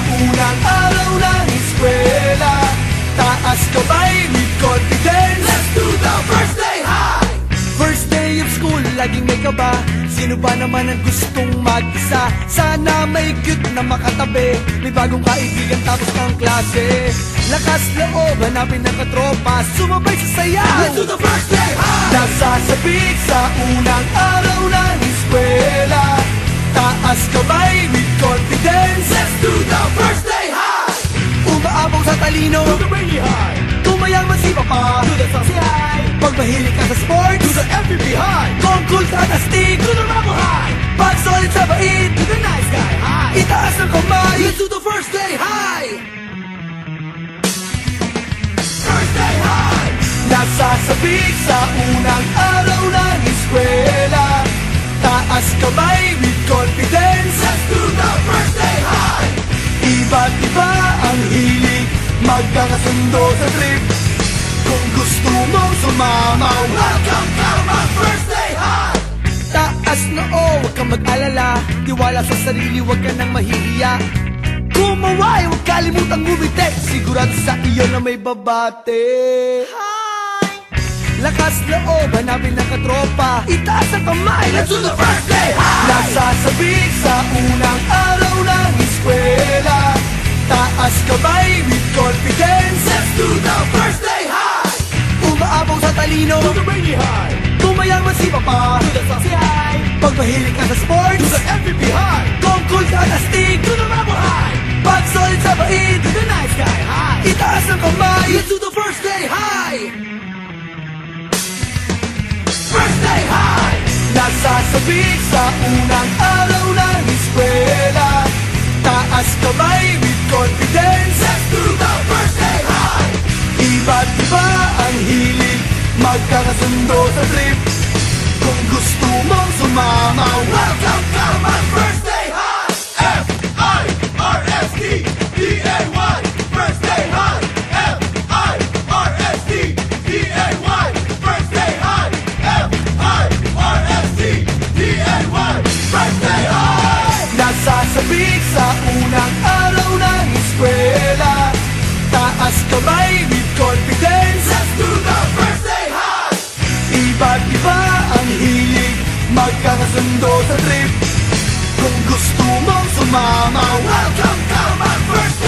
unang araw ng eskwela. Taas kamay with confidence. Let's do the first day high. First day of school, laging may kaba. Sino ba naman ang gustong mag-isa? Sana may cute na makatabi. May bagong kaibigan tapos ng klase. Lakas loob, hanapin ng katropa. Sumabay sa sayaw. Let's do the first day high. Nasasabik sa unang araw ng eskwela. Taas kamay with confidence. Let's do the first day high. Umaapaw sa talino, do the brainy high. Tumayang masipa pa, do the saucy high. Pag mahilig ka sa sports, do the FPP high. Kung cool ka at astig, do the Rambo high. Pag solid sa bait, do the nice guy high. Itaas ang kamay, let's do the first day high. First day high. Nasasabik sa unang araw ng eskwela. Taas kamay with confidence. Let's do the first day high. Iba't iba ang hilig, magkakasundo sa trip. Kung gusto mong sumama, welcome to my first day high. Taas na huwag kang mag-alala. Tiwala sa sarili, huwag ka nang mahihiya. Kumaway, huwag kalimutang ngumiti. Sigurado sa iyo na may babate. Lakas loob, hanapin ng katropa. Itaas ang kamay, let's do the first day high. Nasasabik sa unang araw ng eskwela. Taas kamay with confidence. Let's do the first day high. Umaapaw sa talino, do the brainy high. Tumayang masipa pa, do the saucy high. Pag mahilig ka sa sports, do the FPP high. Kung cool ka at astig, do the Rambo high. Pag solid sa bait, do the nice guy high. Itaas ang kamay, let's do the first day high. First day high. Nasasabik sa unang araw ng eskwela. Taas kamay with confidence. Let's do the first day high. Iba't iba ang hilig, magkakasundo sa trip. Kung gusto mong sumama, welcome to my first day high. F-I-R-S-T-D-A-Y. First day high. F-I-R-S-T-D-A-Y. First day high. F-I-R-S-T-D-A-Y. First day high. Nasasabik sa unang araw ng eskwela. Taas kamay with confidence. Let's do the first day high. Iba't iba ang hilig, magkakasundo sa trip. Kung gusto mong sumama, welcome to my first day.